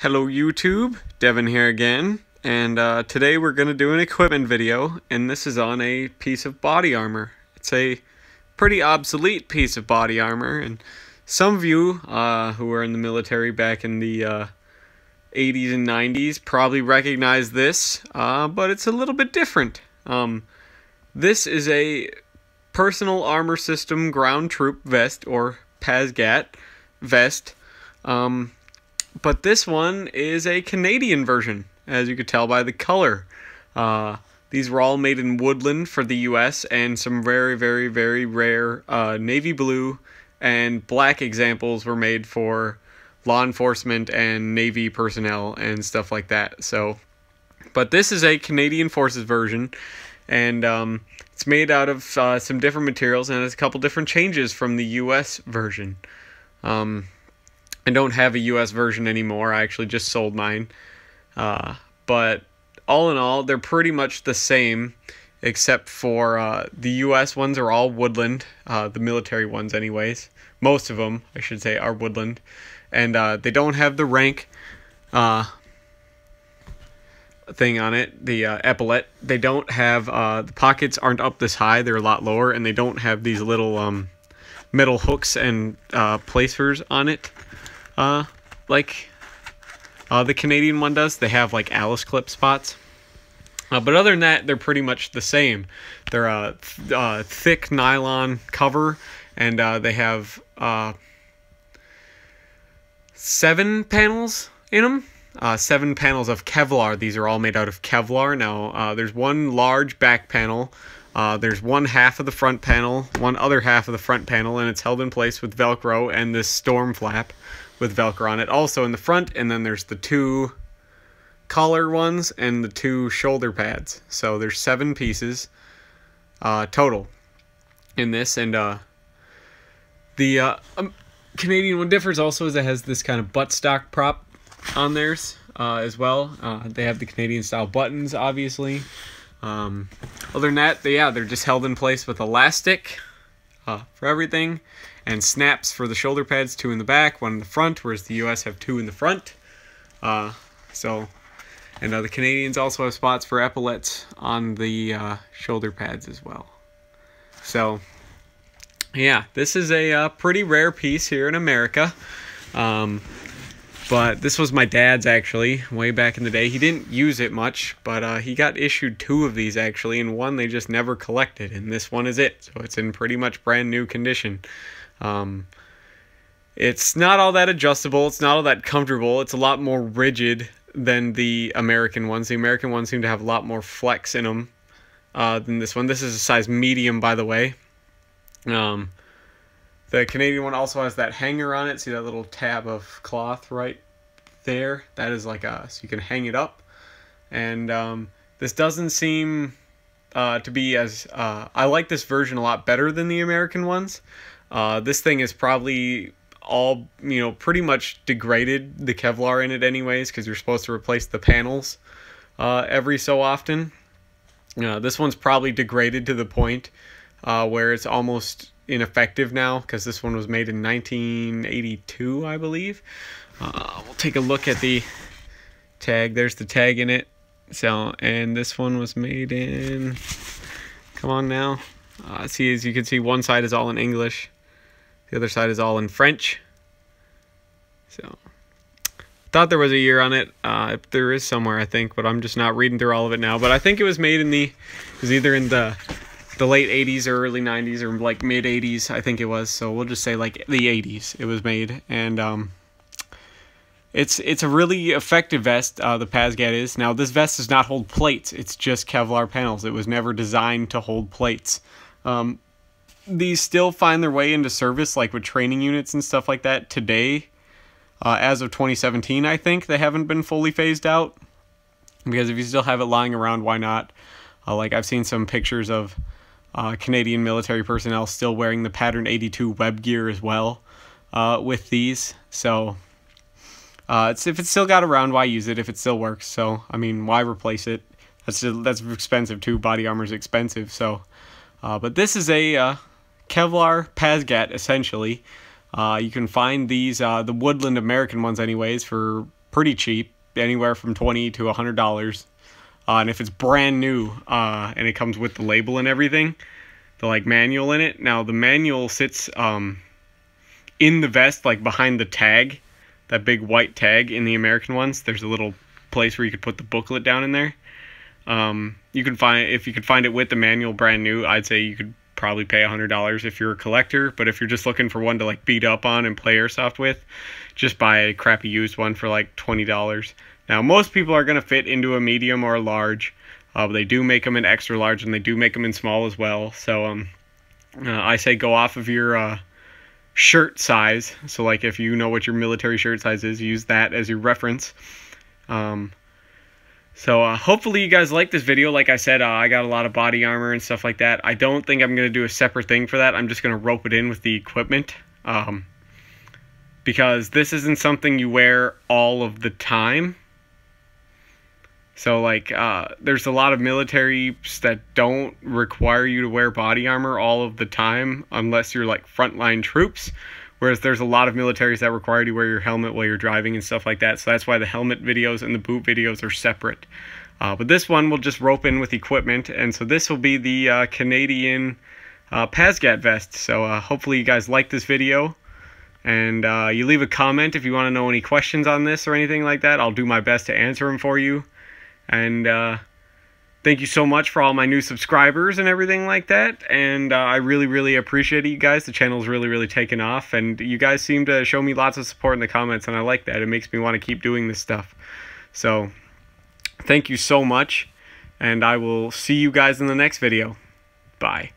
Hello YouTube, Devin here again, and today we're going to do an equipment video, and this is on a piece of body armor. It's a pretty obsolete piece of body armor, and some of you who were in the military back in the 80s and 90s probably recognize this, but it's a little bit different. This is a personal armor system ground troop vest, or PASGT vest. But this one is a Canadian version, as you could tell by the color. These were all made in woodland for the US, and some very, very, very rare navy blue and black examples were made for law enforcement and Navy personnel and stuff like that. But this is a Canadian Forces version, and it's made out of some different materials, and has a couple different changes from the US version. I don't have a US version anymore. I actually just sold mine. But all in all, they're pretty much the same, except for the US ones are all woodland. The military ones anyways. Most of them, I should say, are woodland. And they don't have the rank thing on it, the epaulet. They don't have, the pockets aren't up this high. They're a lot lower, and they don't have these little metal hooks and placers on it. Like the Canadian one does. They have like Alice clip spots. But other than that, they're pretty much the same. They're a thick nylon cover, and they have 7 panels in them. 7 panels of Kevlar. These are all made out of Kevlar. Now, there's one large back panel. There's one half of the front panel, one other half of the front panel, and it's held in place with Velcro and this storm flap with Velcro on it also in the front. And then there's the 2 collar ones and the 2 shoulder pads. So there's 7 pieces total in this. And the Canadian one differs also, as it has this kind of buttstock prop on theirs as well. They have the Canadian style buttons, obviously. Other than that, they're just held in place with elastic for everything, and snaps for the shoulder pads, 2 in the back, 1 in the front, whereas the US have 2 in the front. And the Canadians also have spots for epaulets on the shoulder pads as well. So yeah, this is a pretty rare piece here in America. But this was my dad's, actually, way back in the day. He didn't use it much, but he got issued 2 of these, actually, and one they just never collected, and this one is it. So it's in pretty much brand new condition. It's not all that adjustable. It's not all that comfortable. It's a lot more rigid than the American ones. The American ones seem to have a lot more flex in them than this one. This is a size medium, by the way. The Canadian one also has that hanger on it. See that little tab of cloth right there? That is like so you can hang it up. And this doesn't seem to be as... I like this version a lot better than the American ones. This thing is probably all, pretty much degraded, the Kevlar in it anyways, because you're supposed to replace the panels every so often. This one's probably degraded to the point where it's almost ineffective now, because this one was made in 1982, I believe. We'll take a look at the tag. There's the tag in it. So, and this one was made in, come on now, see, as you can see, one side is all in English, the other side is all in French. So thought there was a year on it. There is somewhere, I think, but I'm just not reading through all of it now. But I think it was made in it was either in the late 80s or early 90s, or like mid 80s, I think it was. So we'll just say like the 80s it was made. And it's a really effective vest, the PASGT is. Now, this vest does not hold plates. It's just Kevlar panels. It was never designed to hold plates. These still find their way into service, like with training units and stuff like that today. As of 2017, I think they haven't been fully phased out, because if you still have it lying around, why not? Like, I've seen some pictures of Canadian military personnel still wearing the Pattern 82 web gear as well with these. So if it's still got around, why use it if it still works? So, I mean, why replace it? That's expensive too. Body armor is expensive. So, but this is a Kevlar PASGT, essentially. You can find these, the Woodland American ones anyways, for pretty cheap, anywhere from $20 to $100. And if it's brand new, and it comes with the label and everything, the like manual in it. Now the manual sits in the vest, like behind the tag, that big white tag in the American ones. There's a little place where you could put the booklet down in there. You can find, if you could find it with the manual brand new, I'd say you could probably pay $100 if you're a collector. But if you're just looking for one to like beat up on and play airsoft with, just buy a crappy used one for like $20. Now most people are going to fit into a medium or a large. But they do make them in extra large, and they do make them in small as well. So I say go off of your shirt size. So like if you know what your military shirt size is, use that as your reference. So hopefully you guys like this video. Like I said, I got a lot of body armor and stuff like that. I don't think I'm going to do a separate thing for that. I'm just going to rope it in with the equipment. Because this isn't something you wear all of the time. So like there's a lot of militaries that don't require you to wear body armor all of the time unless you're like frontline troops. Whereas there's a lot of militaries that require you to wear your helmet while you're driving and stuff like that. So that's why the helmet videos and the boot videos are separate. But this one will just rope in with equipment. And so this will be the Canadian PASGT vest. So hopefully you guys like this video. And you leave a comment if you want to know any questions on this or anything like that. I'll do my best to answer them for you. And thank you so much for all my new subscribers and everything like that. And I really, really appreciate it, you guys. The channel's really, really taken off. And you guys seem to show me lots of support in the comments, and I like that. It makes me want to keep doing this stuff. So, thank you so much. And I will see you guys in the next video. Bye.